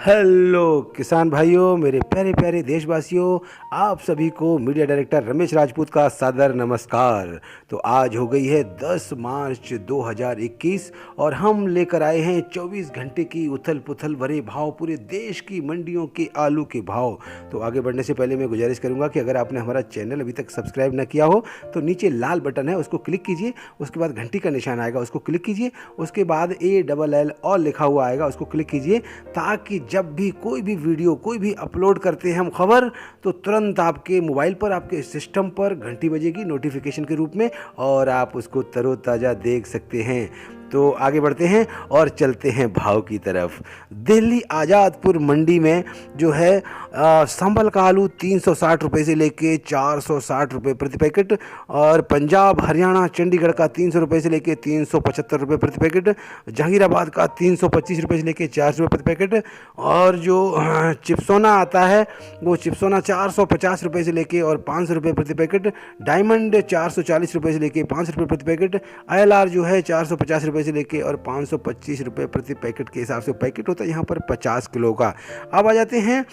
Hello किसान भाइयों, मेरे प्यारे प्यारे देशवासियों, आप सभी को मीडिया डायरेक्टर रमेश राजपूत का सादर नमस्कार। तो आज हो गई है 10 मार्च 2021 और हम लेकर आए हैं 24 घंटे की उथल पुथल भरे भाव, पूरे देश की मंडियों के आलू के भाव। तो आगे बढ़ने से पहले मैं गुजारिश करूंगा कि अगर आपने हमारा चैनल अभी तक सब्सक्राइब न किया हो तो नीचे लाल बटन है, उसको क्लिक कीजिए। उसके बाद घंटी का निशान आएगा, उसको क्लिक कीजिए। उसके बाद ALL ऑल लिखा हुआ आएगा, उसको क्लिक कीजिए, ताकि जब भी कोई भी वीडियो, कोई भी अपलोड करते हैं हम खबर, तो तुरंत आपके मोबाइल पर, आपके सिस्टम पर घंटी बजेगी नोटिफिकेशन के रूप में और आप उसको तरोताज़ा देख सकते हैं। तो आगे बढ़ते हैं और चलते हैं भाव की तरफ। दिल्ली आज़ादपुर मंडी में जो है संभल का आलू 360 रुपये से लेके 460 रुपये प्रति पैकेट, और पंजाब हरियाणा चंडीगढ़ का 300 रुपये से लेके 375 रुपये प्रति पैकेट, जहांगीराबाद का 325 रुपये से लेके 400 रुपये प्रति पैकेट, और जो चिप्सोना आता है वो चिप्सोना 450 रुपये से लेके और 500 रुपये प्रति पैकेट, डायमंड 440 रुपये से लेके 500 रुपये प्रति पैकेट, ILR जो है 450 रुपये से लेके और 525 रुपये प्रति पैकेट के हिसाब से पैकेट होता है यहाँ पर 50 किलो का। अब आ जाते हैं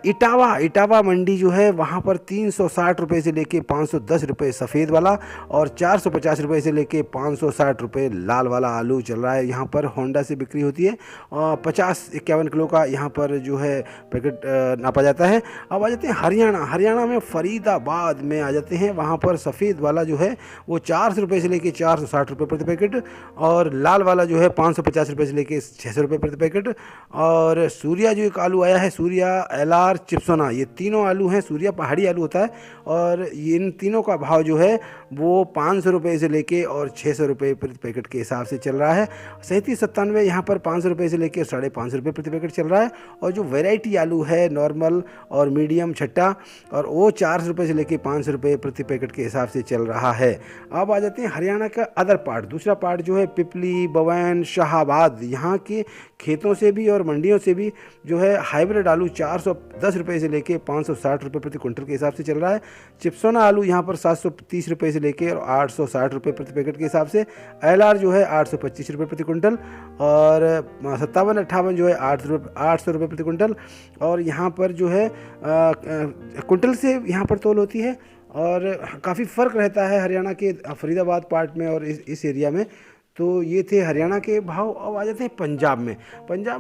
इटावा मंडी जो है वहाँ पर 360 रुपये से लेके 510 रुपये सफ़ेद वाला और 450 रुपये से लेके 560 रुपये लाल वाला आलू चल रहा है। यहाँ पर होंडा से बिक्री होती है और 50-51 किलो का यहाँ पर जो है पैकेट नापा जाता है। अब आ जाते हैं हरियाणा में फरीदाबाद में आ जाते हैं। वहाँ पर सफ़ेद वाला जो है वो 400 रुपये से लेके 460 रुपये प्रति पैकेट, और लाल वाला जो है 550 रुपये से लेके 600 रुपये प्रति पैकेट। और सूर्या जो एक आलू आया है, सूर्या, LR, चिप्सोना, ये तीनों आलू हैं। सूर्या पहाड़ी आलू होता है और इन तीनों का भाव जो है वो 500 रुपये से लेके और 600 रुपये प्रति पैकेट के हिसाब से चल रहा है। 37-97 यहाँ पर 500 रुपये से लेके 550 रुपये प्रति पैकेट चल रहा है। और जो वैरायटी आलू है, नॉर्मल और मीडियम छट्टा, और वो 400 रुपये से लेके 500 रुपये प्रति पैकेट के हिसाब से चल रहा है। अब आ जाते हैं हरियाणा का अदर पार्ट, दूसरा पार्ट जो है पिपली, बवैन, शाहाबाद, यहाँ के खेतों से भी और मंडियों से भी जो है हाइब्रिड आलू 410 रुपये से लेके 560 रुपये प्रति क्विंटल के हिसाब से चल रहा है। चिप्सोना आलू यहाँ पर 730 रुपये से लेके और 860 रुपये प्रति पैकेट के हिसाब से। ILR जो है 825 रुपये प्रति क्विंटल, और 57-58 जो है 800 रुपये प्रति क्विंटल। और यहाँ पर जो है क्विंटल से यहाँ पर तौल होती है और काफ़ी फ़र्क रहता है हरियाणा के फरीदाबाद पार्ट में और इस एरिया में। तो ये थे हरियाणा के भाव। अब आ जाते हैं पंजाब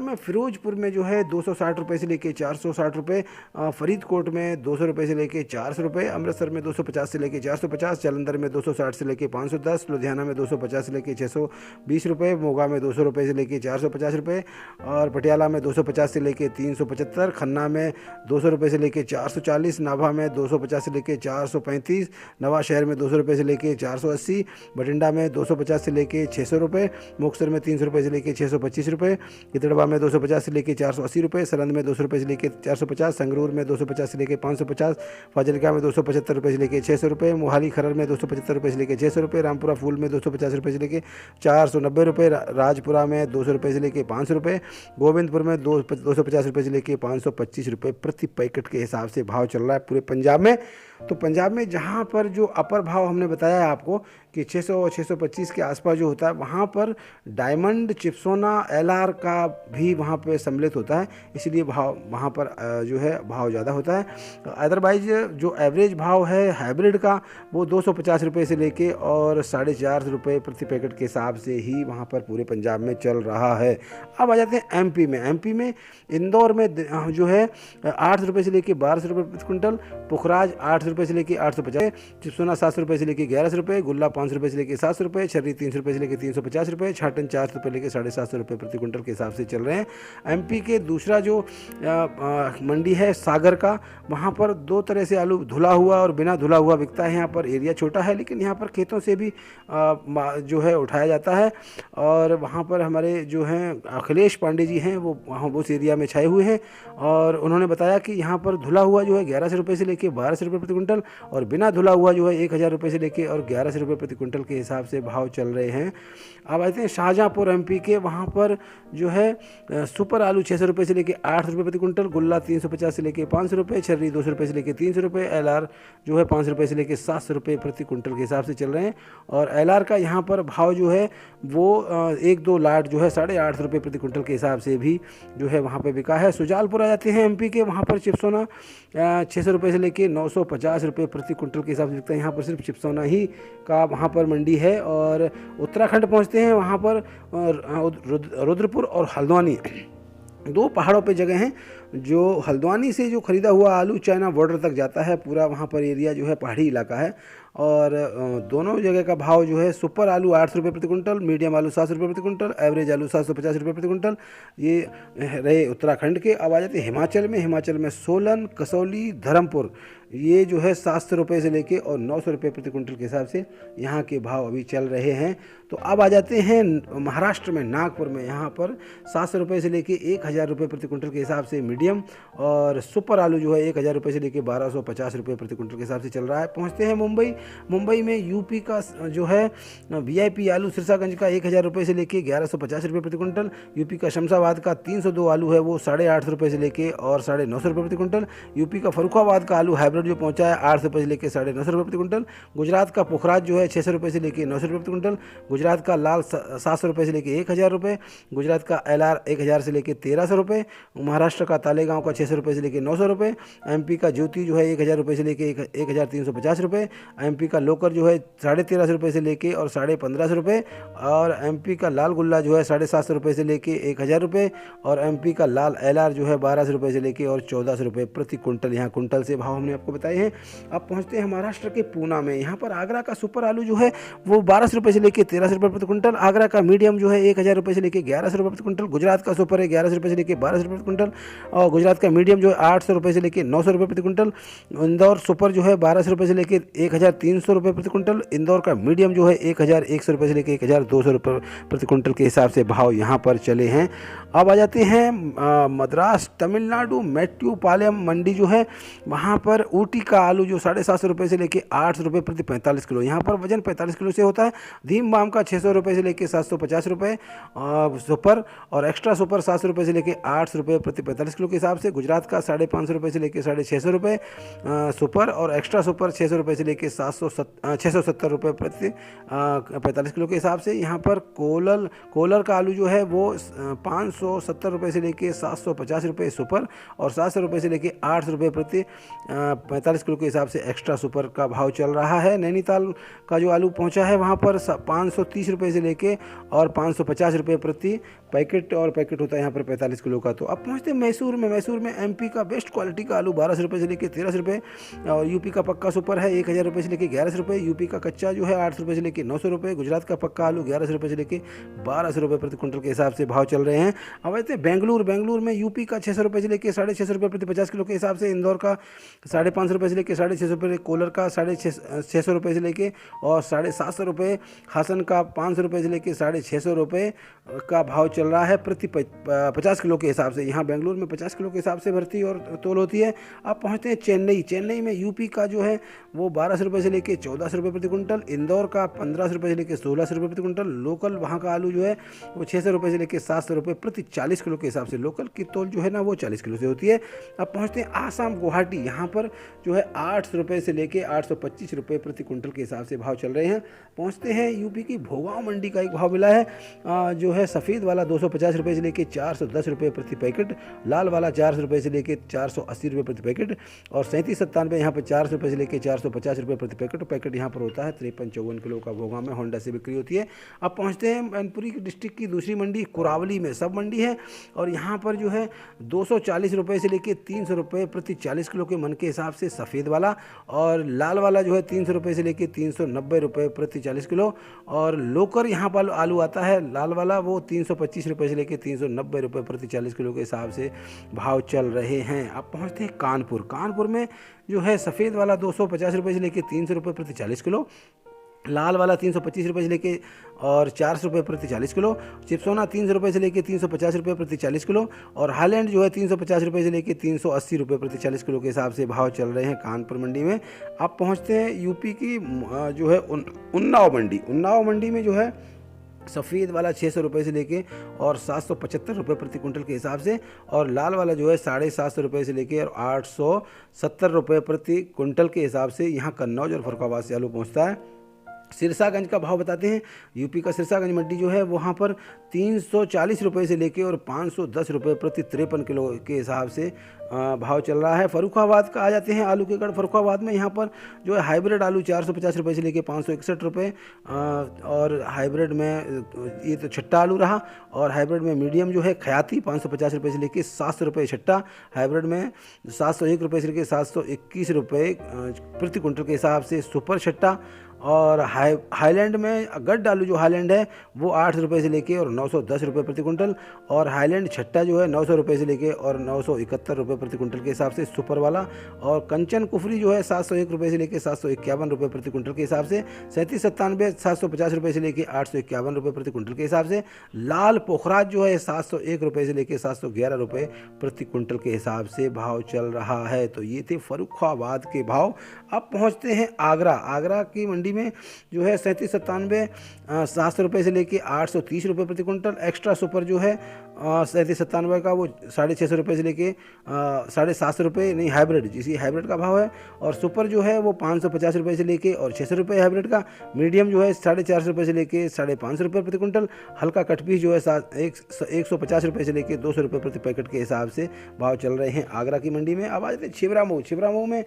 में फिरोजपुर में जो है 260 रुपये से लेके 460 रुपये, फरीदकोट में 200 रुपये से लेके 400 रुपये, अमृतसर में 250 से लेके 450, जालंधर में 260 से लेके 510, लुधियाना में 250 से लेके 620 रुपये, मोगा में 200 रुपये से लेके 450 रुपये, और पटियाला में 250 से लेके 375, खन्ना में 200 रुपये से लेके 440, नाभा में 250 से लेके 435, नवा शहर में 200 रुपये से लेके 480, बठिंडा में 250 से लेके 600 रुपये, मुक्तसर में 300 रुपये से लेके 625 रुपये, गिदड़बा में 250 से लेके 480 रुपये, सरंद में 200 रुपये से लेके 450, संगरूर में 250 से लेके 550, फाजिलका में 275 रुपये से लेके 600 रुपये, मोहाली खरर में 275 रुपये से लेके 600 रुपये, रामपुरा फूल में 250 रुपये से लेके 490 रुपये, राजपुरा में 200 रुपये से लेके 500 रुपये, गोविंदपुर में 250 रुपये से लेके 525 रुपये प्रति पैकेट के हिसाब से भाव चल रहा है पूरे पंजाब में। तो पंजाब में जहाँ पर जो अपर भाव हमने बताया है आपको कि 600 और 625 के आसपास जो होता है, वहाँ पर डायमंड, चिप्सोना, LR का भी वहाँ पे सम्मिलित होता है, इसलिए भाव वहाँ पर जो है भाव ज़्यादा होता है। अदरवाइज जो एवरेज भाव है हाइब्रिड का वो 250 रुपये से लेके और 450 रुपये प्रति पैकेट के हिसाब से ही वहाँ पर पूरे पंजाब में चल रहा है। अब आ जाते हैं MP में इंदौर में जो है 800 रुपये से लेके 1200 रुपये प्रति क्विंटल, पुखराज 800 रुपये से लेके 850, चिप्सोना 700 रुपये से लेके 1100 रुपये, गुल्ला 500 रुपये से लेके 700 रुपये, छर्री 300 रुपये से लेके 350 रुपये, छाटन 400 रुपये लेके 750 रुपये प्रति क्विंटल के हिसाब से चल रहे हैं। MP के दूसरा जो मंडी है सागर का, वहाँ पर दो तरह से आलू धुला हुआ और बिना धुला हुआ बिकता है। यहाँ पर एरिया छोटा है लेकिन यहाँ पर खेतों से भी जो है उठाया जाता है, और वहाँ पर हमारे जो हैं अखिलेश पांडे जी हैं वो वहाँ उस एरिया में छाए हुए हैं, और उन्होंने बताया कि यहाँ पर धुला हुआ जो है 1100 रुपये से लेके 1200 रुपये प्रति कुंटल, और बिना धुला हुआ जो है 1,000 रुपये से लेके और 1100 रुपये प्रति कुंटल के हिसाब से भाव चल रहे हैं। अब आते हैं शाहजहाँपुर MP के, वहाँ पर जो है सुपर आलू 600 रुपये से लेके 800 रुपये प्रति कुंटल, गुल्ला 350 से लेके 500 रुपये, छर्री 200 रुपये से लेके 300 रुपये, LR जो है 500 रुपये से लेके 700 रुपये प्रति कुंटल के हिसाब से चल रहे हैं। और LR का यहाँ पर भाव जो है वो 1-2 लाट जो है 850 रुपये प्रति कुंटल के हिसाब से भी जो है वहाँ पे बिका है। सुजालपुर आ जाते हैं MP के, वहाँ पर चिपसोना 600 रुपये से लेके 950 रुपये प्रति कुंटल के हिसाब से बिकता है। यहाँ पर सिर्फ चिपसोना ही का वहाँ पर मंडी है। और उत्तराखंड पहुँचते हैं, वहाँ पर रुद्रपुर और हल्द्वानी 2 पहाड़ों पे जगह हैं। जो हल्द्वानी से जो ख़रीदा हुआ आलू चाइना बॉर्डर तक जाता है, पूरा वहाँ पर एरिया जो है पहाड़ी इलाका है। और दोनों जगह का भाव जो है सुपर आलू 800 रुपये प्रति कुंटल, मीडियम आलू 700 रुपये प्रति कुंटल, एवरेज आलू 750 रुपये प्रति कुंटल। ये रहे उत्तराखंड के। अब आ जाते हैं हिमाचल में सोलन, कसौली, धर्मपुर, ये जो है 700 रुपये से लेके और 900 रुपये प्रति कुंटल के हिसाब से यहाँ के भाव अभी चल रहे हैं। तो अब आ जाते हैं महाराष्ट्र में, नागपुर में, यहाँ पर 700 रुपये से लेके 1,000 रुपये प्रति कुंटल के हिसाब से मीडियम, और सुपर आलू जो है 1,000 रुपये से लेके 1,250 रुपये प्रति कुंटल के हिसाब से चल रहा है। पहुँचते हैं मुंबई में यूपी का जो है VIP आलू सिरसागंज का 1,000 रुपये से लेके 1,150 रुपये प्रति कुंटल, यूपी का शमशाबाद का 302 आलू है वो 850 रुपये से लेके और 950 रुपये प्रति कुंटल, यूपी का फरुखाबाद का आलू हाइब्रिड जो पहुंचा है 800 रुपये से लेके 950 रुपये प्रति कुंटल, गुजरात का पुखराज जो है 600 रुपये से लेके 900 रुपये प्रति कुंटल, गुजरात का लाल 700 रुपये से लेके 1,000 रुपये, गुजरात का LR 1,000 से लेके 1,300 रुपये, महाराष्ट्र का तालेगांव का 600 रुपये से लेके 900 रुपये, MP का ज्योति जो है 1,000 रुपये से लेके 1,350 रुपये, MP का लोकर जो है 1,350 रुपये से लेके और 1,550 रुपये, और MP का लाल गुल्ला जो है 750 रुपये से लेके 1,000 रुपये, और MP का लाल LR जो है 1,200 रुपये से लेके और 1,400 रुपये प्रति कुंटल। यहाँ कुंटल से भाव हमने आपको बताए हैं। अब पहुँचते हैं महाराष्ट्र के पूना में, यहाँ पर आगरा का सुपर आलू जो है वो 1,200 रुपये से लेके 1,300 रुपये प्रति कुंटल, आगरा का मीडियम जो है 1,000 रुपये से लेके 1,100 रुपये प्रति कुंटल, गुजरात का सुपर है 1,100 रुपये से लेके 1,200 रुपये प्रति कुंटल, और गुजरात का मीडियम जो है 800 रुपये से लेके 900 रुपये प्रति कुंटल, इंदौर सुपर जो है 1,200 रुपये से लेके 1,300 रुपये प्रति कुंटल, इंदौर का मीडियम जो है 1,100 रुपये से लेके 1,200 रुपये प्रति कुंटल के हिसाब से भाव यहाँ पर चले हैं। अब आ जाते हैं मद्रास तमिलनाडु मेट्यूपालयम मंडी जो है, वहाँ पर ऊटी का आलू जो 750 रुपये से लेके 800 रुपये प्रति 45 किलो, यहाँ पर वजन 45 किलो से होता है। धीम बाम का 600 रुपये से लेके 750 रुपये सुपर, और एक्स्ट्रा सुपर 700 रुपये से लेके 800 रुपये प्रति 45 किलो के हिसाब से। गुजरात का 550 रुपये से लेके 650 रुपये सुपर, और एक्स्ट्रा सुपर 600 रुपये से लेके 670 रुपये प्रति 45 किलो के हिसाब से। यहाँ पर कोलर का आलू जो है वो 570 रुपये से लेके 750 रुपये सुपर, और 700 रुपये से लेके 800 रुपये प्रति 45 किलो के हिसाब से एक्स्ट्रा सुपर का भाव चल रहा है। नैनीताल का जो आलू पहुंचा है वहां पर 530 रुपये से लेके और 550 रुपये प्रति पैकेट, और पैकेट होता है यहाँ पर 45 किलो का। तो अब पहुँचते हैं मैसूर में MP का बेस्ट क्वालिटी का आलू 1,200 रुपये से लेके 1,300 रुपये, और यूपी का पक्का सुपर है 1,000 रुपये से लेके 1,100 रुपये, यूपी का कच्चा जो है 800 रुपये से लेके 900 रुपये, गुजरात का पक्का आलू 1,100 रुपये से लेके 1,200 रुपये प्रति कुंटल के हिसाब से भाव चल रहे हैं। अब आते हैं बेंगलुरु में यूपी का 600 रुपये से लेके 650 रुपये प्रति 50 किलो के हिसाब से, इंदौर का 550 रुपये से लेके 650 रुपये, कोलर का 650 रुपये से लेके और 750 रुपये, हासन का 500 रुपये से लेके 650 रुपये का भाव चल रहा है प्रति 50 किलो के हिसाब से। यहाँ बेंगलुरु में 50 किलो के हिसाब से भर्ती और तोल होती है। अब पहुँचते हैं चेन्नई में यूपी का जो है वो 1,200 रुपये से लेके 1,400 रुपये प्रति कुंटल, इंदौर का 1,500 रुपये से लेके 1,600 रुपये प्रति कुंटल, लोकल वहाँ का आलू जो है वो 600 रुपये से लेके 700 रुपये प्रति 40 किलो के हिसाब से, लोकल की तोल जो है ना वो 40 किलो से होती है। अब पहुँचते हैं आसाम गुवाहाटी, यहाँ पर जो है 800 रुपये से लेके 825 रुपये प्रति कुंटल के हिसाब से भाव चल रहे हैं। पहुँचते हैं यूपी की भोगांव मंडी का एक भाव मिला है जो है सफ़ेद वाला 250 रुपये से लेके 410 रुपये प्रति पैकेट, लाल वाला 400 रुपये से लेके 480 रुपये प्रति पैकेट, और 3797 यहाँ पर 400 रुपये से लेके 450 रुपये प्रति पैकेट। पैकेट यहाँ पर होता है 5354 किलो का भोगांव में होंडा से बिक्री होती है। अब पहुँचते हैं मैनपुरी डिस्ट्रिक्ट की दूसरी मंडी कुरावली में, सब मंडी है, और यहाँ पर जो है 240 रुपये से लेके 300 रुपये प्रति 40 किलो के मन के हिसाब से सफ़ेद वाला, और लाल वाला जो है 300 रुपये से लेके 390 रुपये प्रति 40 किलो, और लोकर यहाँ पर आलू आता है लाल वाला वो 325 रुपये से लेके 390 रुपये प्रति 40 किलो के हिसाब से भाव चल रहे हैं। अब पहुँचते हैं कानपुर में जो है सफ़ेद वाला 250 रुपये से लेके 300 रुपये प्रति 40 किलो, लाल वाला 325 रुपये से लेके और 400 रुपये प्रति 40 किलो। चिप्सोना 300 रुपये से लेके 350 रुपये प्रति 40 किलो। और हाईलैंड जो है 350 रुपये से लेके 380 रुपये प्रति 40 किलो के हिसाब से भाव चल रहे हैं कानपुर मंडी में। अब पहुंचते हैं यूपी की जो है उन्नाव मंडी। उन्नाव मंडी में जो है सफ़ेद वाला 600 रुपये से लेके और 775 रुपये प्रति कुंटल के हिसाब से, और लाल वाला जो है 750 रुपये से लेके और 870 रुपये प्रति कुंटल के हिसाब से यहाँ कन्नौज और फरुखाबाद से आलू पहुँचता है। सिरसागंज का भाव बताते हैं। यूपी का सिरसागंज मंडी जो है वहाँ पर 340 रुपये से लेके और 510 रुपये प्रति 53 किलो के हिसाब से भाव चल रहा है। फरुखाबाद का आ जाते हैं आलू के गढ़ फरुखाबाद में। यहाँ पर जो है हाइब्रिड आलू 450 रुपये से लेके 561 रुपये, और हाइब्रिड में ये तो छट्टा आलू रहा। और हाइब्रिड में मीडियम जो है खयाती 550 रुपये से लेके 700 रुपये छट्टा, हाइब्रिड में 701 रुपये से लेके 721 रुपये प्रति कुंटल के हिसाब से सुपर छट्टा। और हाईलैंड में गड्ड आलू जो हाईलैंड है वो 8 रुपये से लेके और 910 रुपये प्रति कुंटल, और हाईलैंड छट्टा जो है 900 रुपये से लेके और 971 रुपये प्रति कुंटल के हिसाब से सुपर वाला। और कंचन कुफरी जो है 701 रुपये से लेके 751 रुपये प्रति कुंटल के हिसाब से। 3797 750 रुपये से लेके 851 रुपये प्रति कुंटल के हिसाब से। लाल पोखराज जो है 701 रुपये से लेके 711 रुपये प्रति कुंटल के हिसाब से भाव चल रहा है। तो ये थे फरुखाबाद के भाव। अब पहुँचते हैं आगरा। आगरा की मंडी में जो है 3797 700 रुपये से लेके 830 रुपये प्रति कुंटल। एक्स्ट्रा सुपर जो है 3797 का वो 650 रुपये से लेके 750 रुपये, नहीं हाइब्रिड जिसी हाइब्रिड का भाव है। और सुपर जो है वो 550 रुपये से लेके और 600 रुपये हाइब्रिड का। मीडियम जो है 450 रुपये से लेके 550 रुपये प्रति कुंटल। हल्का कटपीस जो है 150 रुपये से लेके 200 रुपये प्रति पैकेट के हिसाब से भाव चल रहे हैं आगरा की मंडी में। अब आ जाते हैं छिबरामऊ। छिबरामऊ में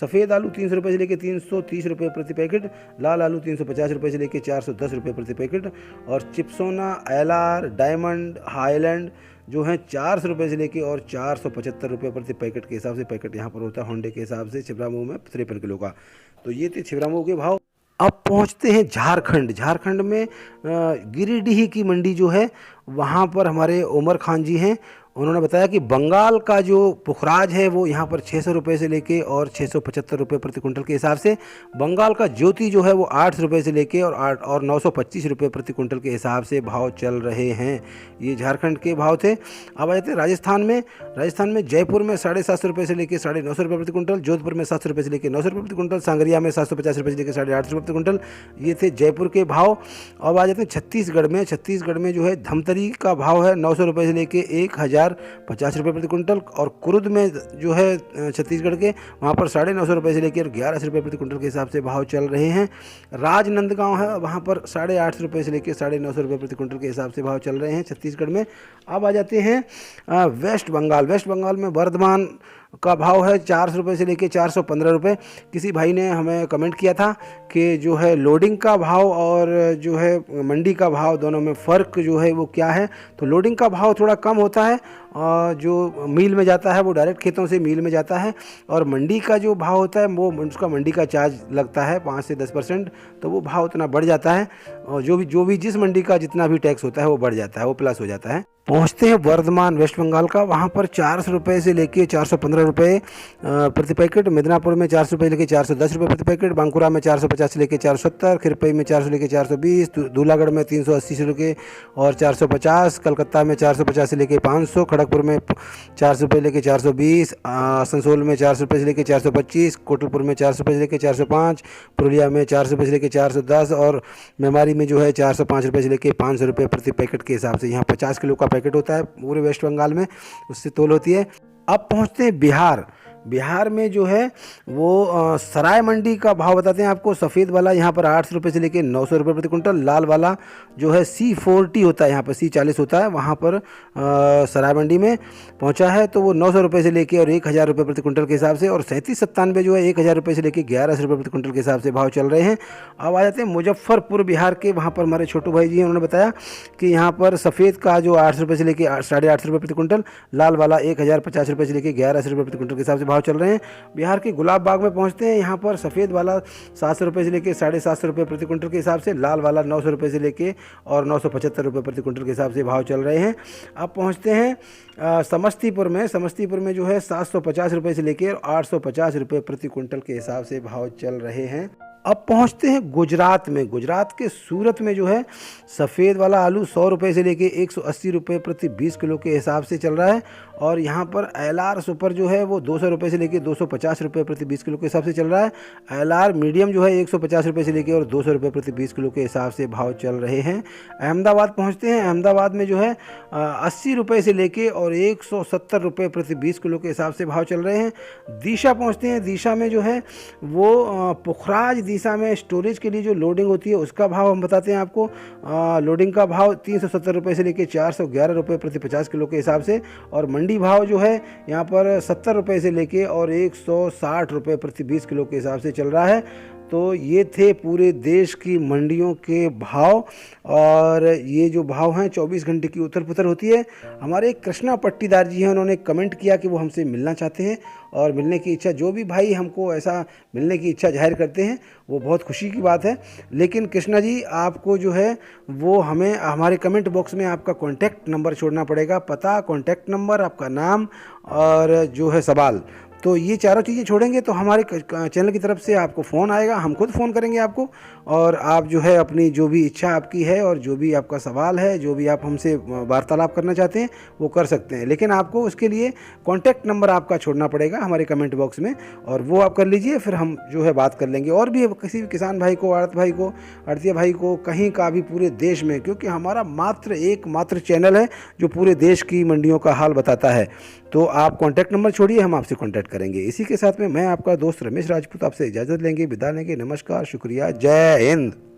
सफ़ेद आलू 300 रुपये से लेके 330 रुपये प्रति पैकेट, लाल आलू 350 रुपये से लेके 410 रुपये प्रति पैकेट, और चिप्सोना, एलआर, डायमंड, हाईलैंड जो है 400 रुपये से लेके और 475 रुपये प्रति पैकेट के हिसाब से पैकेट यहाँ पर होता है होंडे के हिसाब से छिबरामऊ में 53 किलो का। तो ये थे छिबरामऊ के भाव। अब पहुँचते हैं झारखंड। झारखंड में गिरिडीह की मंडी जो है वहाँ पर हमारे उमर खान जी हैं। उन्होंने बताया कि बंगाल का जो पुखराज है वो यहाँ पर 600 रुपये से लेके और 675 रुपये प्रति कुंटल के हिसाब से। बंगाल का ज्योति जो है वो 8 रुपये से लेके और 925 रुपये प्रति कुंटल के हिसाब से भाव चल रहे हैं। ये झारखंड के भाव थे। अब आ जाते हैं राजस्थान में। राजस्थान में जयपुर में 750 रुपये से लेके 950 रुपये प्रति कुंटल, जोधपुर में 700 रुपये से लेके 900 रुपये प्रति कुंटल, सांगरिया में 750 रुपये से लेकर 850 रुपये प्रति कुंटल। ये थे जयपुर के भाव। अब आ जाते हैं छत्तीसगढ़ में। छत्तीसगढ़ में जो है धमतरी का भाव है 900 रुपये से लेके 1050 रुपये प्रति कुंटल, और कुरुद में जो है छत्तीसगढ़ के वहाँ पर 950 रुपये से लेकर 1100 रुपये प्रति कुंटल के हिसाब से भाव चल रहे हैं। राजनंदगांव है वहाँ पर 850 रुपये से लेकर 950 रुपये प्रति कुंटल के हिसाब से भाव चल रहे हैं छत्तीसगढ़ में। अब आ जाते हैं वेस्ट बंगाल। वेस्ट बंगाल में वर्धमान का भाव है 400 रुपये से लेके 415 रुपये। किसी भाई ने हमें कमेंट किया था कि जो है लोडिंग का भाव और जो है मंडी का भाव दोनों में फ़र्क जो है वो क्या है। तो लोडिंग का भाव थोड़ा कम होता है, और जो मील में जाता है वो डायरेक्ट खेतों से मील में जाता है, और मंडी का जो भाव होता है वो उसका मंडी का चार्ज लगता है 5 से 10%, तो वो भाव उतना बढ़ जाता है। और जो भी जिस मंडी का जितना भी टैक्स होता है वो बढ़ जाता है, वो प्लस हो जाता है। पहुँचते हैं वर्धमान वेस्ट बंगाल का। वहाँ पर 400 रुपये से लेके 415 रुपये प्रति पैकेट। मिदनापुर में 400 रुपये लेके 410 रुपये प्रति पैकेट। बांकुरा में 450 से लेके 470, खिरपई में 400 लेके 420, दूलागढ़ में 380 से लेके और 450, कलकत्ता में 450 से लेके 500, खड़गपुर में 400 रुपये लेके 420, आसनसोल में 400 रुपये से लेके 425, कोटलपुर में 400 रुपये से लेके 405, पुरुलिया में 400 रुपये से लेके 410, और मेमारी में जो है 405 रुपये से लेके 500 रुपये प्रति पैकेट के हिसाब से। यहाँ 50 किलो का पैकेट होता है पूरे वेस्ट बंगाल में, उससे तोल होती है। अब पहुँचते हैं बिहार। बिहार में जो है वो सराय मंडी का भाव बताते हैं आपको। सफ़ेद वाला यहाँ पर 800 रुपये से लेके 900 रुपये प्रति कुंटल। लाल वाला जो है C40 होता है, यहाँ पर C40 होता है, वहाँ पर सराय मंडी में पहुँचा है तो वो 900 रुपये से लेके और 1000 रुपये प्रति कुंटल के हिसाब से। और 3797 जो है 1000 रुपये से लेके 1100 रुपये प्रति कुंटल के हिसाब से भाव चल रहे हैं। अब आ जाते हैं मुजफ्फरपुर बिहार के। वहाँ पर हमारे छोटू भाई जी हैं, उन्होंने बताया कि यहाँ पर सफ़ेद का जो 800 रुपये से लेके 850 रुपये प्रति कुंटल, लाल वाला 1050 रुपये से लेके 1100 रुपये प्रति कुंटल के हिसाब से भाव चल रहे हैं। बिहार के गुलाब बाग में पहुंचते हैं। यहाँ पर सफ़ेद वाला 700 रुपये से लेके 750 रुपये प्रति कुंटल के हिसाब से, लाल वाला 900 रुपये से लेके और 975 रुपये प्रति कुंटल के हिसाब से भाव चल रहे हैं। अब पहुँचते हैं समस्तीपुर में। समस्तीपुर में जो है 750 रुपये से लेकर 850 रुपये प्रति कुंटल के हिसाब से भाव चल रहे हैं। अब पहुंचते हैं गुजरात में। गुजरात के सूरत में जो है सफ़ेद वाला आलू 100 रुपये से लेके 180 रुपये प्रति 20 किलो के हिसाब से चल रहा है। और यहाँ पर LR सुपर जो है वो 200 रुपये से लेके 250 रुपये प्रति 20 किलो के हिसाब से चल रहा है। LR मीडियम जो है 150 रुपये से लेके और 200 रुपये प्रति 20 किलो के हिसाब से भाव चल रहे हैं। अहमदाबाद पहुँचते हैं। अहमदाबाद में जो है 80 रुपये से लेके और 170 रुपये प्रति 20 किलो के हिसाब से भाव चल रहे हैं। दिशा पहुँचते हैं। दिशा में जो है वो पुखराज दिशा में स्टोरेज के लिए जो लोडिंग होती है उसका भाव हम बताते हैं आपको। लोडिंग का भाव 370 रुपये से लेके 411 रुपये प्रति 50 किलो के हिसाब से। और मंडी भाव जो है यहाँ पर 70 रुपये से लेके और 160 रुपये प्रति 20 किलो के हिसाब से चल रहा है। तो ये थे पूरे देश की मंडियों के भाव। और ये जो भाव हैं 24 घंटे की उथल पुथल होती है। हमारे कृष्णा पट्टीदार जी हैं, उन्होंने कमेंट किया कि वो हमसे मिलना चाहते हैं और मिलने की इच्छा, जो भी भाई हमको ऐसा मिलने की इच्छा जाहिर करते हैं वो बहुत खुशी की बात है। लेकिन कृष्णा जी आपको जो है वो हमें हमारे कमेंट बॉक्स में आपका कॉन्टैक्ट नंबर छोड़ना पड़ेगा। पता, कॉन्टैक्ट नंबर, आपका नाम और जो है सवाल, तो ये चारों चीज़ें छोड़ेंगे तो हमारे चैनल की तरफ से आपको फ़ोन आएगा, हम खुद फ़ोन करेंगे आपको। और आप जो है अपनी जो भी इच्छा आपकी है और जो भी आपका सवाल है, जो भी आप हमसे वार्तालाप करना चाहते हैं वो कर सकते हैं। लेकिन आपको उसके लिए कॉन्टैक्ट नंबर आपका छोड़ना पड़ेगा हमारे कमेंट बॉक्स में, और वो आप कर लीजिए, फिर हम जो है बात कर लेंगे। और भी किसी भी किसान भाई को, आड़त भाई को, आड़तिया भाई को, कहीं का भी पूरे देश में, क्योंकि हमारा एकमात्र चैनल है जो पूरे देश की मंडियों का हाल बताता है। तो आप कॉन्टैक्ट नंबर छोड़िए, हम आपसे कॉन्टैक्ट करेंगे। इसी के साथ में मैं आपका दोस्त रमेश राजपूत आपसे इजाज़त लेंगे, विदा लेंगे। नमस्कार, शुक्रिया, जय हिंद।